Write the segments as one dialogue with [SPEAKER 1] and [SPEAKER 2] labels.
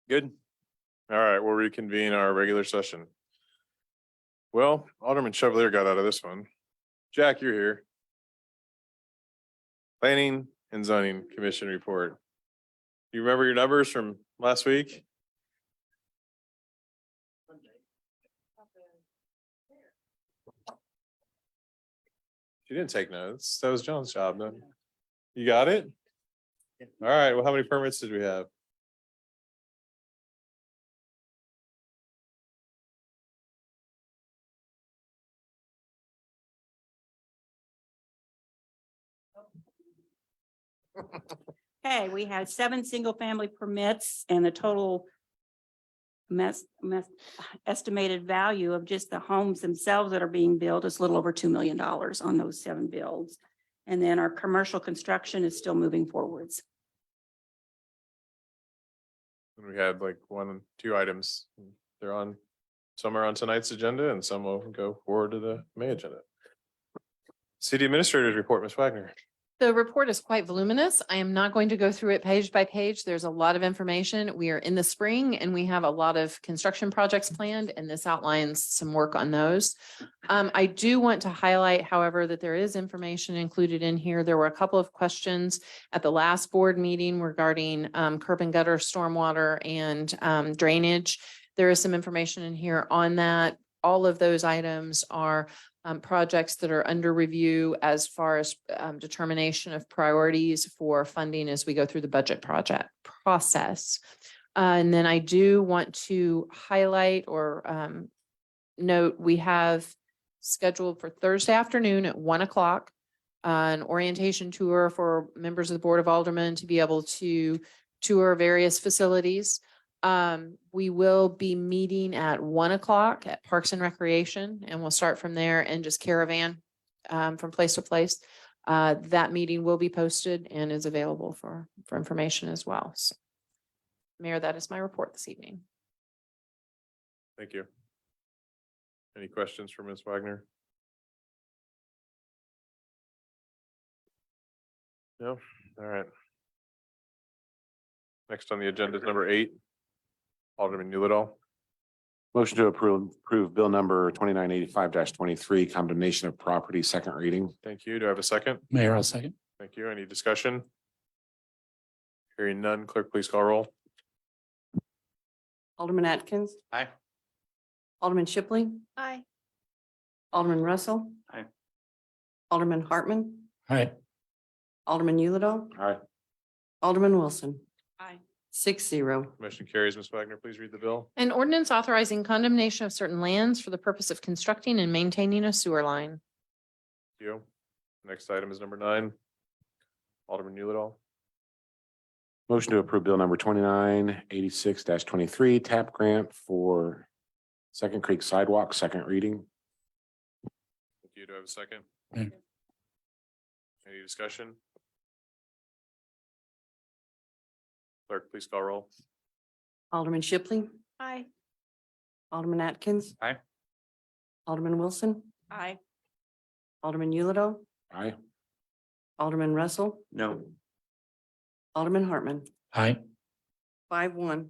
[SPEAKER 1] Good. All right, we'll reconvene our regular session. Well, Alderman Chevalier got out of this one. Jack, you're here. Planning and Zoning Commission report. You remember your numbers from last week? She didn't take notes. That was John's job, no? You got it? All right, well, how many permits did we have?
[SPEAKER 2] Okay, we had 7 single-family permits and the total estimated value of just the homes themselves that are being built is a little over $2 million on those 7 builds. And then our commercial construction is still moving forwards.
[SPEAKER 1] And we had like 1, 2 items. They're on, some are on tonight's agenda and some will go forward to the May agenda. City Administrator's report, Ms. Wagner.
[SPEAKER 3] The report is quite voluminous. I am not going to go through it page by page. There's a lot of information. We are in the spring and we have a lot of construction projects planned, and this outlines some work on those. I do want to highlight, however, that there is information included in here. There were a couple of questions at the last board meeting regarding curb and gutter, stormwater, and drainage. There is some information in here on that. All of those items are projects that are under review as far as determination of priorities for funding as we go through the budget project process. And then I do want to highlight or note, we have scheduled for Thursday afternoon at 1 o'clock, an orientation tour for members of the Board of Aldermen to be able to tour various facilities. We will be meeting at 1 o'clock at Parks and Recreation, and we'll start from there and just caravan from place to place. That meeting will be posted and is available for information as well. So, Mayor, that is my report this evening.
[SPEAKER 1] Thank you. Any questions for Ms. Wagner? No? All right. Next on the agenda is number 8. Alderman Newliddall.
[SPEAKER 4] Motion to approve bill number 2985-23, condemnation of property, second reading.
[SPEAKER 1] Thank you. Do I have a second?
[SPEAKER 5] Mayor, I'll second.
[SPEAKER 1] Thank you. Any discussion? Hearing none, clerk, please call roll.
[SPEAKER 6] Alderman Atkins.
[SPEAKER 5] Aye.
[SPEAKER 6] Alderman Shipley.
[SPEAKER 3] Aye.
[SPEAKER 6] Alderman Russell.
[SPEAKER 5] Aye.
[SPEAKER 6] Alderman Hartman.
[SPEAKER 5] Aye.
[SPEAKER 6] Alderman Yulidol.
[SPEAKER 4] Aye.
[SPEAKER 6] Alderman Wilson.
[SPEAKER 2] Aye.
[SPEAKER 6] 6-0.
[SPEAKER 1] Motion carries. Ms. Wagner, please read the bill.
[SPEAKER 3] An ordinance authorizing condemnation of certain lands for the purpose of constructing and maintaining a sewer line.
[SPEAKER 1] Thank you. Next item is number 9. Alderman Newliddall.
[SPEAKER 4] Motion to approve bill number 2986-23, TAP grant for Second Creek sidewalk, second reading.
[SPEAKER 1] Thank you. Do I have a second?
[SPEAKER 5] Aye.
[SPEAKER 1] Any discussion? Clerk, please call roll.
[SPEAKER 6] Alderman Shipley.
[SPEAKER 3] Aye.
[SPEAKER 6] Alderman Atkins.
[SPEAKER 5] Aye.
[SPEAKER 6] Alderman Wilson.
[SPEAKER 2] Aye.
[SPEAKER 6] Alderman Yulidol.
[SPEAKER 4] Aye.
[SPEAKER 6] Alderman Russell.
[SPEAKER 5] No.
[SPEAKER 6] Alderman Hartman.
[SPEAKER 5] Aye.
[SPEAKER 6] 5-1.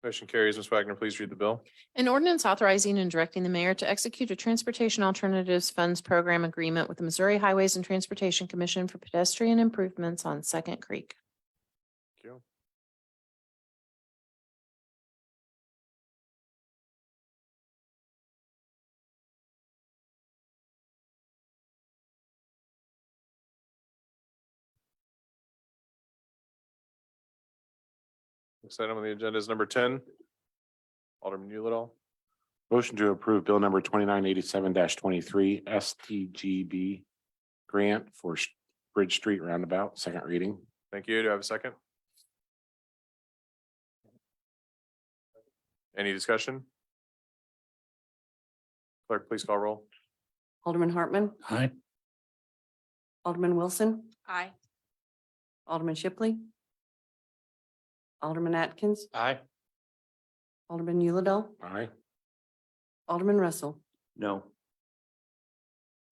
[SPEAKER 1] Motion carries. Ms. Wagner, please read the bill.
[SPEAKER 3] An ordinance authorizing and directing the mayor to execute a transportation alternatives funds program agreement with the Missouri Highways and Transportation Commission for pedestrian improvements on Second Creek.
[SPEAKER 1] Thank you. Next item on the agenda is number 10. Alderman Newliddall.
[SPEAKER 4] Motion to approve bill number 2987-23, STGB grant for Bridge Street roundabout, second reading.
[SPEAKER 1] Thank you. Do I have a second? Any discussion? Clerk, please call roll.
[SPEAKER 6] Alderman Hartman.
[SPEAKER 5] Aye.
[SPEAKER 6] Alderman Wilson.
[SPEAKER 2] Aye.
[SPEAKER 6] Alderman Shipley. Alderman Atkins.
[SPEAKER 5] Aye.
[SPEAKER 6] Alderman Yulidol.
[SPEAKER 4] Aye.
[SPEAKER 6] Alderman Russell.
[SPEAKER 5] No.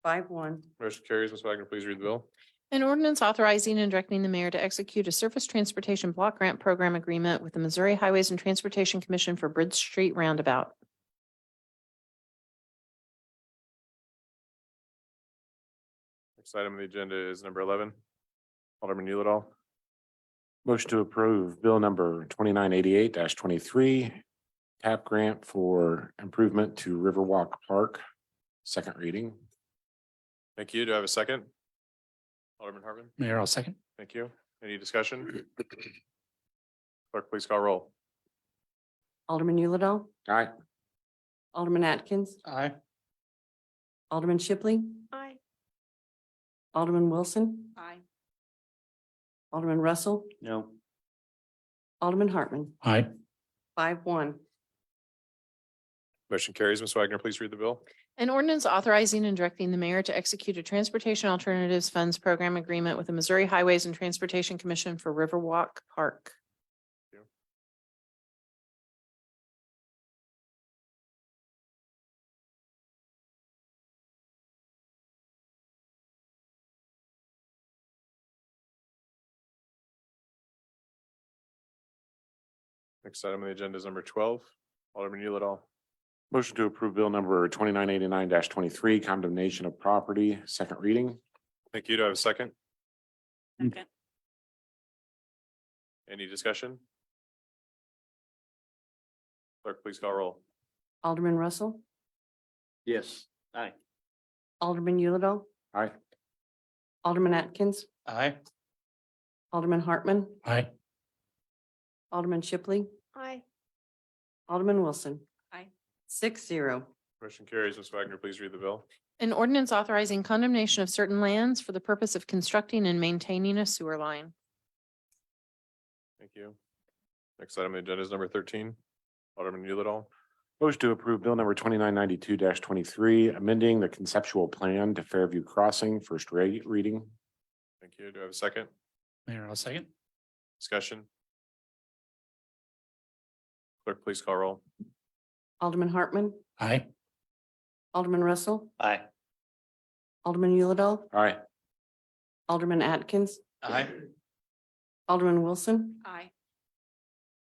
[SPEAKER 6] 5-1.
[SPEAKER 1] Motion carries. Ms. Wagner, please read the bill.
[SPEAKER 3] An ordinance authorizing and directing the mayor to execute a surface transportation block grant program agreement with the Missouri Highways and Transportation Commission for Bridge Street Roundabout.
[SPEAKER 1] Next item on the agenda is number 11. Alderman Yulidol.
[SPEAKER 4] Motion to approve bill number 2988 23. TAP grant for improvement to Riverwalk Park. Second reading.
[SPEAKER 1] Thank you. Do I have a second? Alderman Hartman.
[SPEAKER 5] Mayor, I'll second.
[SPEAKER 1] Thank you. Any discussion? Clerk, please call roll.
[SPEAKER 6] Alderman Yulidol,
[SPEAKER 4] Aye.
[SPEAKER 6] Alderman Atkins,
[SPEAKER 5] Aye.
[SPEAKER 6] Alderman Shipley,
[SPEAKER 2] Aye.
[SPEAKER 6] Alderman Wilson,
[SPEAKER 2] Aye.
[SPEAKER 6] Alderman Russell,
[SPEAKER 5] No.
[SPEAKER 6] Alderman Hartman,
[SPEAKER 5] Aye.
[SPEAKER 6] 5-1.
[SPEAKER 1] Motion carries. Ms. Wagner, please read the bill.
[SPEAKER 3] An ordinance authorizing and directing the mayor to execute a transportation alternatives funds program agreement with the Missouri Highways and Transportation Commission for Riverwalk Park.
[SPEAKER 1] Next item on the agenda is number 12. Alderman Yulidol.
[SPEAKER 4] Motion to approve bill number 2989 23, condemnation of property. Second reading.
[SPEAKER 1] Thank you. Do I have a second?
[SPEAKER 2] Second.
[SPEAKER 1] Any discussion? Clerk, please call roll.
[SPEAKER 6] Alderman Russell,
[SPEAKER 5] Yes. Aye.
[SPEAKER 6] Alderman Yulidol,
[SPEAKER 4] Aye.
[SPEAKER 6] Alderman Atkins,
[SPEAKER 5] Aye.
[SPEAKER 6] Alderman Hartman,
[SPEAKER 5] Aye.
[SPEAKER 6] Alderman Shipley,
[SPEAKER 2] Aye.
[SPEAKER 6] Alderman Wilson.
[SPEAKER 2] Aye.
[SPEAKER 6] 6-0.
[SPEAKER 1] Motion carries. Ms. Wagner, please read the bill.
[SPEAKER 3] An ordinance authorizing condemnation of certain lands for the purpose of constructing and maintaining a sewer line.
[SPEAKER 1] Thank you. Next item on the agenda is number 13. Alderman Yulidol.
[SPEAKER 4] Motion to approve bill number 2992 23, amending the conceptual plan to Fairview Crossing. First reading.
[SPEAKER 1] Thank you. Do I have a second?
[SPEAKER 5] Mayor, I'll second.
[SPEAKER 1] Discussion? Clerk, please call roll.
[SPEAKER 6] Alderman Hartman,
[SPEAKER 5] Aye.
[SPEAKER 6] Alderman Russell,
[SPEAKER 5] Aye.
[SPEAKER 6] Alderman Yulidol,
[SPEAKER 4] Aye.
[SPEAKER 6] Alderman Atkins,
[SPEAKER 5] Aye.
[SPEAKER 6] Alderman Wilson,
[SPEAKER 2] Aye.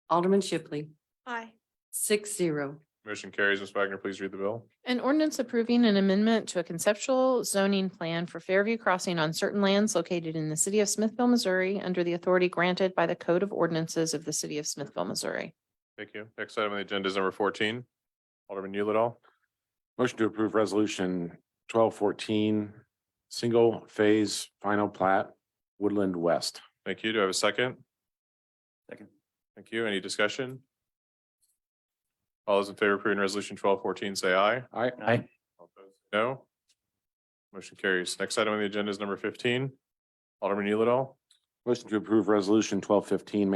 [SPEAKER 6] Alderman Shipley,
[SPEAKER 2] Aye.
[SPEAKER 6] 6-0.
[SPEAKER 1] Motion carries. Ms. Wagner, please read the bill.
[SPEAKER 3] An ordinance approving an amendment to a conceptual zoning plan for Fairview Crossing on certain lands located in the city of Smithville, Missouri, under the authority granted by the Code of Ordinances of the city of Smithville, Missouri.
[SPEAKER 1] Thank you. Next item on the agenda is number 14. Alderman Yulidol.
[SPEAKER 4] Motion to approve resolution 1214, single phase final plat, Woodland West.
[SPEAKER 1] Thank you. Do I have a second?
[SPEAKER 5] Second.
[SPEAKER 1] Thank you. Any discussion? All those in favor of approving resolution 1214, say aye.
[SPEAKER 4] Aye.
[SPEAKER 5] Aye.
[SPEAKER 1] All opposed, no. Motion carries. Next item on the agenda is number 15. Alderman Yulidol.
[SPEAKER 4] Motion to approve resolution 1215,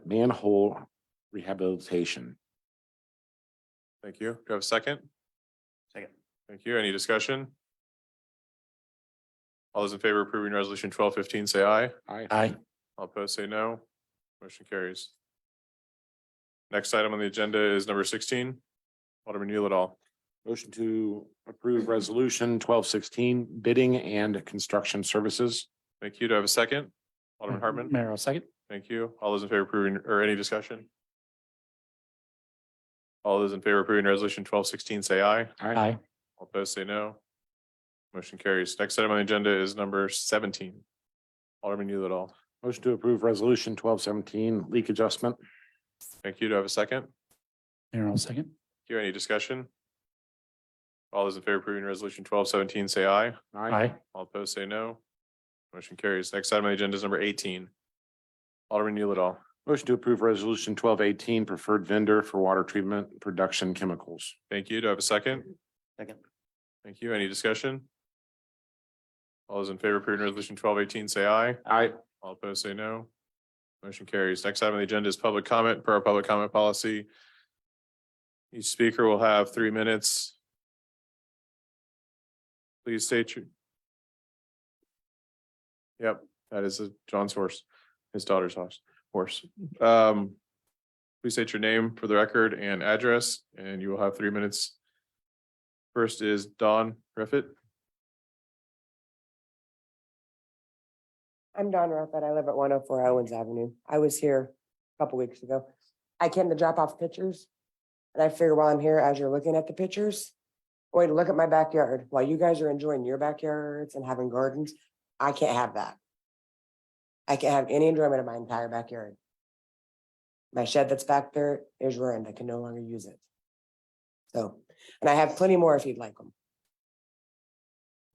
[SPEAKER 4] manhole rehabilitation.
[SPEAKER 1] Thank you. Do I have a second?
[SPEAKER 5] Second.
[SPEAKER 1] Thank you. Any discussion? All those in favor of approving resolution 1215, say aye.
[SPEAKER 4] Aye.
[SPEAKER 5] Aye.
[SPEAKER 1] All opposed, say no. Motion carries. Next item on the agenda is number 16. Alderman Yulidol.
[SPEAKER 4] Motion to approve resolution 1216, bidding and construction services.
[SPEAKER 1] Thank you. Do I have a second? Alderman Hartman.
[SPEAKER 5] Mayor, I'll second.
[SPEAKER 1] Thank you. All those in favor of approving, or any discussion? All those in favor of approving resolution 1216, say aye.
[SPEAKER 5] Aye.
[SPEAKER 1] All opposed, say no. Motion carries. Next item on the agenda is number 17. Alderman Yulidol.
[SPEAKER 4] Motion to approve resolution 1217, leak adjustment.
[SPEAKER 1] Thank you. Do I have a second?
[SPEAKER 5] Mayor, I'll second.
[SPEAKER 1] Thank you. Any discussion? All those in favor of approving resolution 1217, say aye.
[SPEAKER 5] Aye.
[SPEAKER 1] All opposed, say no. Motion carries. Next item on the agenda is number 18. Alderman Yulidol.
[SPEAKER 4] Motion to approve resolution 1218, preferred vendor for water treatment production chemicals.
[SPEAKER 1] Thank you. Do I have a second?
[SPEAKER 5] Second.
[SPEAKER 1] Thank you. Any discussion? All those in favor of approving resolution 1218, say aye.
[SPEAKER 4] Aye.
[SPEAKER 1] All opposed, say no. Motion carries. Next item on the agenda is public comment. Per our public comment policy, each speaker will have 3 minutes. Please state your. Yep, that is John's horse, his daughter's horse. Please state your name for the record and address, and you will have 3 minutes. First is Dawn Griffith.
[SPEAKER 7] I'm Don Ruffett. I live at 104 Owens Avenue. I was here a couple weeks ago. I came to drop off pictures. And I figure while I'm here, as you're looking at the pictures, going to look at my backyard while you guys are enjoying your backyards and having gardens. I can't have that. I can't have any enjoyment of my entire backyard. My shed that's back there is ruined. I can no longer use it. So, and I have plenty more if you'd like them.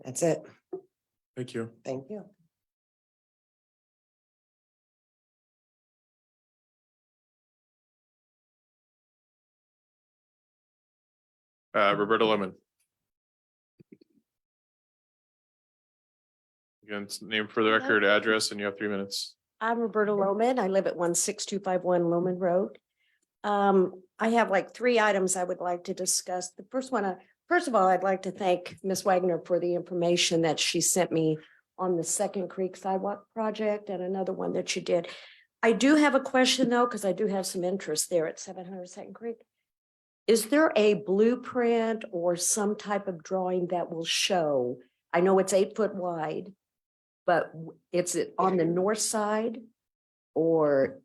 [SPEAKER 7] That's it.
[SPEAKER 1] Thank you.
[SPEAKER 7] Thank you.
[SPEAKER 1] Roberta Lemon. Again, name for the record, address, and you have 3 minutes.
[SPEAKER 8] I'm Roberta Lohman. I live at 16251 Lohman Road. I have like 3 items I would like to discuss. The first one, first of all, I'd like to thank Ms. Wagner for the information that she sent me on the Second Creek Sidewalk project and another one that she did. I do have a question though, because I do have some interest there at 700 Second Creek. Is there a blueprint or some type of drawing that will show? I know it's 8 foot wide, but it's on the north side or,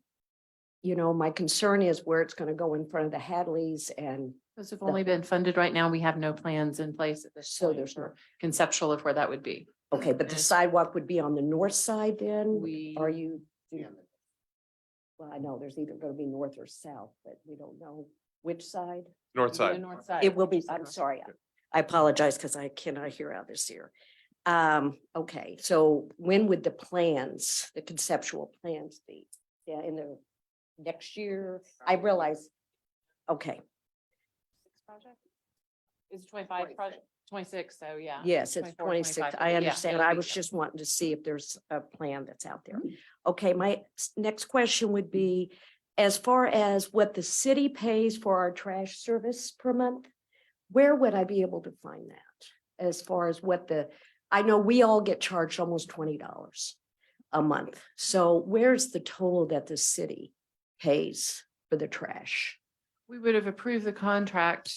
[SPEAKER 8] you know, my concern is where it's going to go in front of the Hadleys and
[SPEAKER 3] Those have only been funded right now. We have no plans in place at this
[SPEAKER 8] so
[SPEAKER 3] point
[SPEAKER 8] there's no,
[SPEAKER 3] for conceptual of where that would be.
[SPEAKER 8] okay, but the sidewalk would be on the north side then?
[SPEAKER 3] We,
[SPEAKER 8] Are you? Well, I know there's either going to be north or south, but we don't know which side.
[SPEAKER 1] North side.
[SPEAKER 3] north side.
[SPEAKER 8] It will be, I'm sorry. I apologize because I cannot hear out this ear. Okay, so when would the plans, the conceptual plans be? Yeah, in the next year? I realize, okay,
[SPEAKER 3] Is it 25 project, 26, so yeah.
[SPEAKER 8] yes, it's
[SPEAKER 3] 24,
[SPEAKER 8] 26.
[SPEAKER 3] 25,
[SPEAKER 8] I
[SPEAKER 3] yeah,
[SPEAKER 8] understand.
[SPEAKER 3] it'll
[SPEAKER 8] I
[SPEAKER 3] be-
[SPEAKER 8] was just wanting to see if there's a plan that's out there. Okay, my next question would be, as far as what the city pays for our trash service per month, where would I be able to find that? As far as what I know we all get charged almost $20 a month. So where's the total that the city pays for the trash?
[SPEAKER 3] We would have approved the contract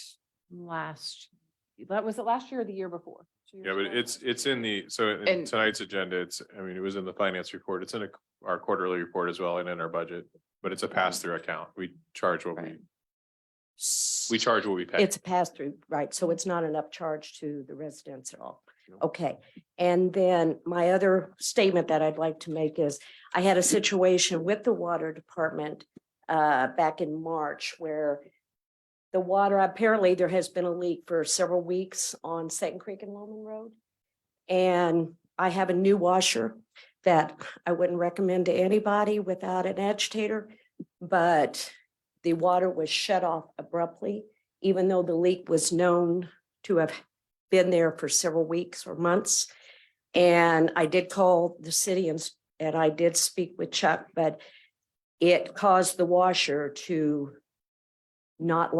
[SPEAKER 3] that was it last year or the year before? 2 years
[SPEAKER 1] Yeah, but
[SPEAKER 3] ago?
[SPEAKER 1] it's in the, so in
[SPEAKER 3] And-
[SPEAKER 1] tonight's agenda, it was in the finance report. It's in our quarterly report as well and in our budget. But it's a pass-through account. We charge what
[SPEAKER 3] Right.
[SPEAKER 1] we charge what we pay.
[SPEAKER 8] It's a pass-through, right? So it's not an upcharge to the residents at all.
[SPEAKER 1] No.
[SPEAKER 8] Okay, and then my other statement that I'd like to make is I had a situation with the water department back in March where the water, apparently there has been a leak for several weeks on Second Creek and Loman Road. And I have a new washer that I wouldn't recommend to anybody without an agitator, but the water was shut off abruptly, even though the leak was known to have been there for several weeks or months. And I did call the city and I did speak with Chuck, but it caused the washer to not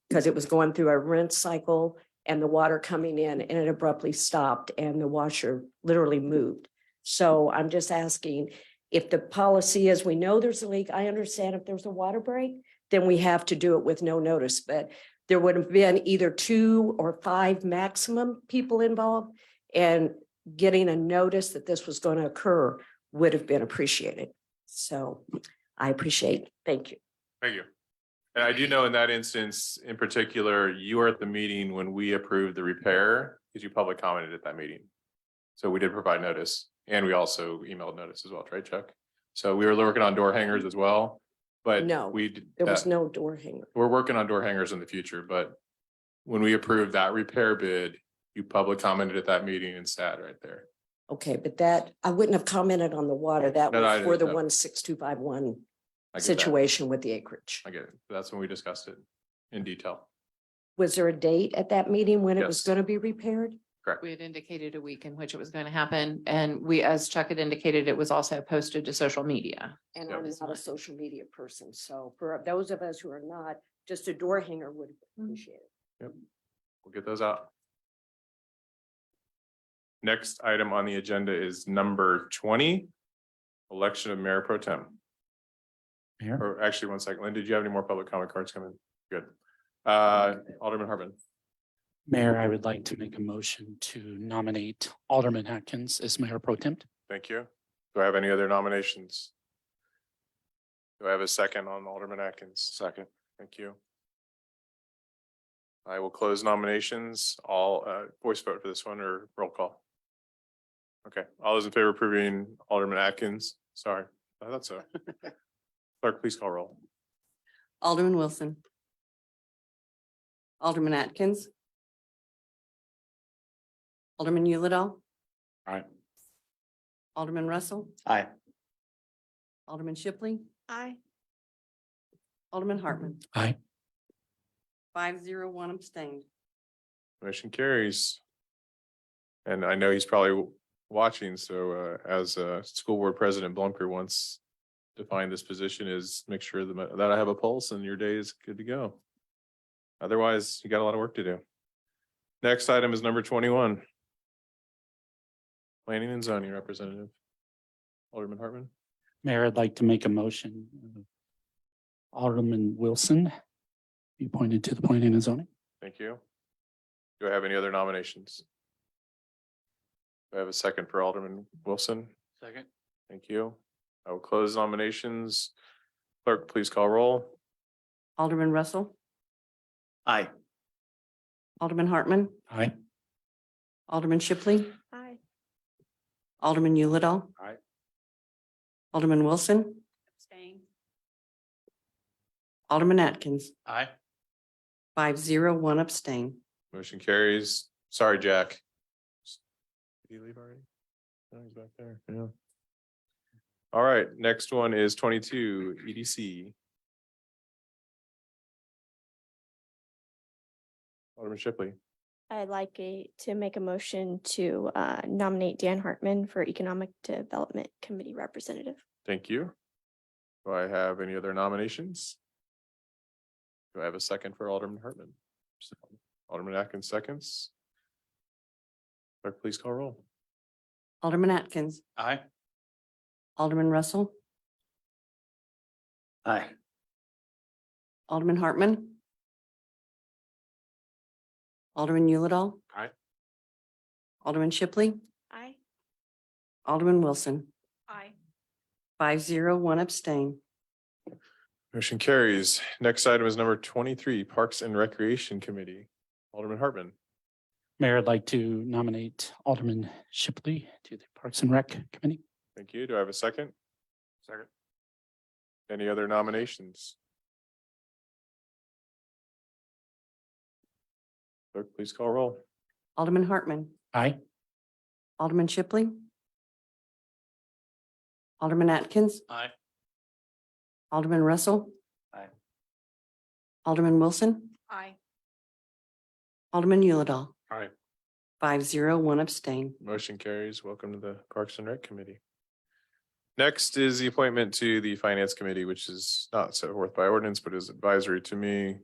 [SPEAKER 8] because it was going through a rinse cycle and the water coming in and it abruptly stopped and the washer literally moved. So I'm just asking if the policy is, we know there's a leak. I understand if there's a water break, then we have to do it with no notice, but there would have been either 2 or 5 maximum people involved and getting a notice that this was going to occur would have been appreciated. So I appreciate, thank you.
[SPEAKER 1] Thank you. And I do know in that instance, in particular, you were at the meeting when we approved the repair because you public commented at that meeting. So we did provide notice and we also emailed notice as well, right, Chuck? So we were working on door hangers as well, but
[SPEAKER 8] No,
[SPEAKER 1] we,
[SPEAKER 8] There was no door hanger.
[SPEAKER 1] we're working on door hangers in the future, but when we approved that repair bid, you public commented at that meeting and sat right there.
[SPEAKER 8] Okay, but that, I wouldn't have commented on the water. That
[SPEAKER 1] No, no, I
[SPEAKER 8] was for the
[SPEAKER 1] didn't know.
[SPEAKER 8] 16251
[SPEAKER 1] I get that.
[SPEAKER 8] situation with the acreage.
[SPEAKER 1] I get it. That's when we discussed it in detail.
[SPEAKER 8] Was there a date at that meeting when it was
[SPEAKER 1] Yes.
[SPEAKER 8] going to be repaired?
[SPEAKER 1] Correct.
[SPEAKER 3] We had indicated a week in which it was going to happen. And we, as Chuck had indicated, it was also posted to social media.
[SPEAKER 8] And
[SPEAKER 1] Yep.
[SPEAKER 8] I'm not a social media person, so for those of us who are not, just a door hanger would appreciate it.
[SPEAKER 1] We'll get those out. Next item on the agenda is number 20, election of mayor pro tem.
[SPEAKER 5] Mayor,
[SPEAKER 1] Or actually, 1 second. Lynn, did you have any more public comment cards coming? Good. Alderman Hartman.
[SPEAKER 5] Mayor, I would like to make a motion to nominate Alderman Atkins as mayor pro tem.
[SPEAKER 1] Thank you. Do I have any other nominations? Do I have a second on Alderman Atkins? Second. Thank you. I will close nominations. All voice vote for this one or roll call? Okay, all those in favor of approving Alderman Atkins? Sorry, I thought so. Clerk, please call roll.
[SPEAKER 6] Alderman Wilson. Alderman Atkins. Alderman Yulidol.
[SPEAKER 4] Aye.
[SPEAKER 6] Alderman Russell.
[SPEAKER 5] Aye.
[SPEAKER 6] Alderman Shipley.
[SPEAKER 2] Aye.
[SPEAKER 6] Alderman Hartman.
[SPEAKER 5] Aye.
[SPEAKER 6] 5-0, 1 abstained.
[SPEAKER 1] Motion carries. And I know he's probably watching, so as school board president Blumker once defined this position is make sure that I have a pulse and your day is good to go. Otherwise, you got a lot of work to do. Next item is number 21. Planning and zoning representative. Alderman Hartman.
[SPEAKER 5] Mayor, I'd like to make a motion. Alderman Wilson be appointed to the planning and zoning.
[SPEAKER 1] Thank you. Do I have any other nominations? Do I have a second for Alderman Wilson?
[SPEAKER 5] Second.
[SPEAKER 1] Thank you. I will close nominations. Clerk, please call roll.
[SPEAKER 6] Alderman Russell.
[SPEAKER 5] Aye.
[SPEAKER 6] Alderman Hartman.
[SPEAKER 5] Aye.
[SPEAKER 6] Alderman Shipley.
[SPEAKER 2] Aye.
[SPEAKER 6] Alderman Yulidol.
[SPEAKER 4] Aye.
[SPEAKER 6] Alderman Wilson.
[SPEAKER 2] Abstain.
[SPEAKER 6] Alderman Atkins.
[SPEAKER 5] Aye.
[SPEAKER 6] 5-0, 1 abstain.
[SPEAKER 1] Motion carries. Sorry, Jack. Did he leave already? No, he's back there. Yeah. All right, next one is 22 EDC. Alderman Shipley.
[SPEAKER 9] I'd like to make a motion to nominate Dan Hartman for Economic Development Committee Representative.
[SPEAKER 1] Thank you. Do I have any other nominations? Do I have a second for Alderman Hartman? Alderman Atkins seconds. Clerk, please call roll.
[SPEAKER 6] Alderman Atkins.
[SPEAKER 5] Aye.
[SPEAKER 6] Alderman Russell.
[SPEAKER 5] Aye.
[SPEAKER 6] Alderman Hartman. Alderman Yulidol.
[SPEAKER 4] Aye.
[SPEAKER 6] Alderman Shipley.
[SPEAKER 2] Aye.
[SPEAKER 6] Alderman Wilson.
[SPEAKER 2] Aye.
[SPEAKER 6] 5-0, 1 abstain.
[SPEAKER 1] Motion carries. Next item is number 23, Parks and Recreation Committee. Alderman Hartman.
[SPEAKER 5] Mayor, I'd like to nominate Alderman Shipley to the Parks and Rec Committee.
[SPEAKER 1] Thank you. Do I have a second? Second. Any other nominations? Clerk, please call roll.
[SPEAKER 6] Alderman Hartman.
[SPEAKER 5] Aye.
[SPEAKER 6] Alderman Shipley. Alderman Atkins.
[SPEAKER 5] Aye.
[SPEAKER 6] Alderman Russell.
[SPEAKER 5] Aye.
[SPEAKER 6] Alderman Wilson.
[SPEAKER 2] Aye.
[SPEAKER 6] Alderman Yulidol.
[SPEAKER 4] Aye.
[SPEAKER 6] 5-0, 1 abstain.
[SPEAKER 1] Motion carries. Welcome to the Parks and Rec Committee. Next is the appointment to the Finance Committee, which is not set forth by ordinance, but is advisory to me.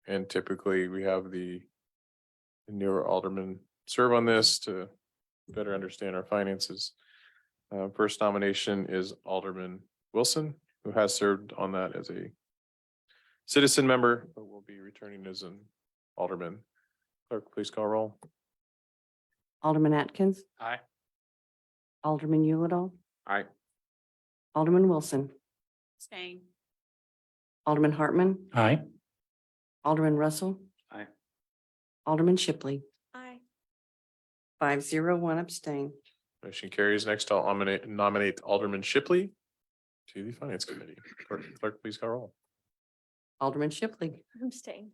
[SPEAKER 1] And typically we have the newer aldermen serve on this to better understand our finances. First nomination is Alderman Wilson, who has served on that as a citizen member, but will be returning as an alderman. Clerk, please call roll.
[SPEAKER 6] Alderman Atkins.
[SPEAKER 5] Aye.
[SPEAKER 6] Alderman Yulidol.
[SPEAKER 4] Aye.
[SPEAKER 6] Alderman Wilson.
[SPEAKER 2] Abstain.
[SPEAKER 6] Alderman Hartman.
[SPEAKER 5] Aye.
[SPEAKER 6] Alderman Russell.
[SPEAKER 5] Aye.
[SPEAKER 6] Alderman Shipley.
[SPEAKER 2] Aye.
[SPEAKER 6] 5-0, 1 abstain.
[SPEAKER 1] Motion carries. Next, I'll nominate Alderman Shipley to the Finance Committee. Clerk, please call roll.
[SPEAKER 6] Alderman Shipley.
[SPEAKER 9] Abstain.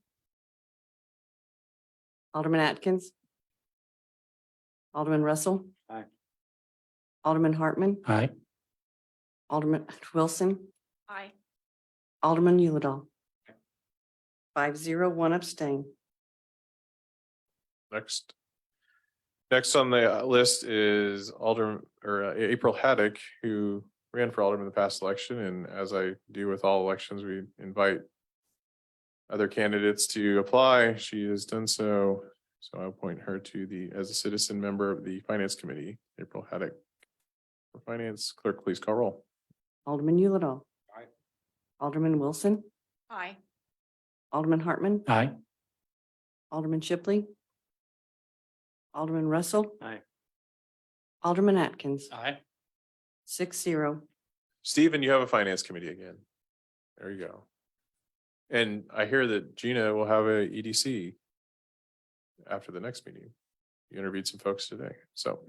[SPEAKER 6] Alderman Atkins. Alderman Russell.
[SPEAKER 5] Aye.
[SPEAKER 6] Alderman Hartman.
[SPEAKER 5] Aye.
[SPEAKER 6] Alderman Wilson.
[SPEAKER 2] Aye.
[SPEAKER 6] Alderman Yulidol. 5-0, 1 abstain.
[SPEAKER 1] Next. Next on the list is April Haddock, who ran for alderman in the past election. And as I do with all elections, we invite other candidates to apply. She has done so. So I appoint her to as a citizen member of the Finance Committee. April Haddock for Finance. Clerk, please call roll.
[SPEAKER 6] Alderman Yulidol.
[SPEAKER 4] Aye.
[SPEAKER 6] Alderman Wilson.
[SPEAKER 2] Aye.
[SPEAKER 6] Alderman Hartman.
[SPEAKER 5] Aye.
[SPEAKER 6] Alderman Shipley. Alderman Russell.
[SPEAKER 5] Aye.
[SPEAKER 6] Alderman Atkins,
[SPEAKER 5] Aye.
[SPEAKER 6] 6-0.
[SPEAKER 1] Stephen, you have a finance committee again. There you go. And I hear that Gina will have a EDC after the next meeting. You interviewed some folks today, so.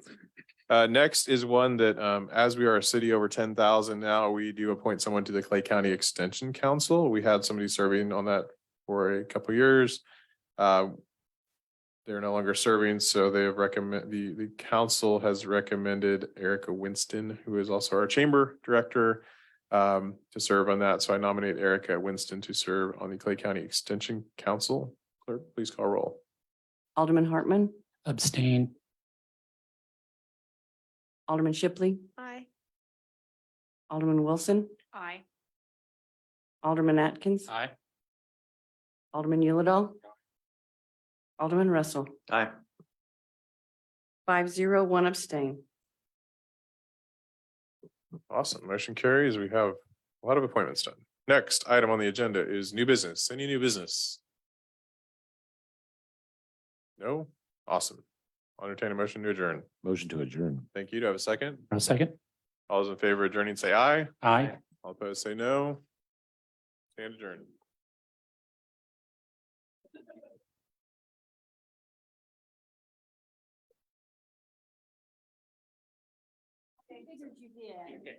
[SPEAKER 1] Next is one that, as we are a city over 10,000 now, we do appoint someone to the Clay County Extension Council. We had somebody serving on that for a couple years. They're no longer serving, so they have the council has recommended Erica Winston, who is also our chamber director, to serve on that. So I nominate Erica Winston to serve on the Clay County Extension Council. Clerk, please call roll.
[SPEAKER 6] Alderman Hartman,
[SPEAKER 5] Abstain.
[SPEAKER 6] Alderman Shipley,
[SPEAKER 9] Aye.
[SPEAKER 6] Alderman Wilson,
[SPEAKER 2] Aye.
[SPEAKER 6] Alderman Atkins,
[SPEAKER 5] Aye.
[SPEAKER 6] Alderman Yulidol, Alderman Russell.
[SPEAKER 1] Aye.
[SPEAKER 6] 5-0, 1 abstain.
[SPEAKER 1] Awesome. Motion carries. We have a lot of appointments done. Next item on the agenda is new business. Any new business? No? Awesome. I'll entertain a motion to adjourn.
[SPEAKER 4] Motion to adjourn.
[SPEAKER 1] Thank you. Do I have a second?
[SPEAKER 5] A second.
[SPEAKER 1] All those in favor of adjourning, say aye.
[SPEAKER 5] Aye.
[SPEAKER 1] All opposed, say no. Stand adjourned.
[SPEAKER 2] I figured you did.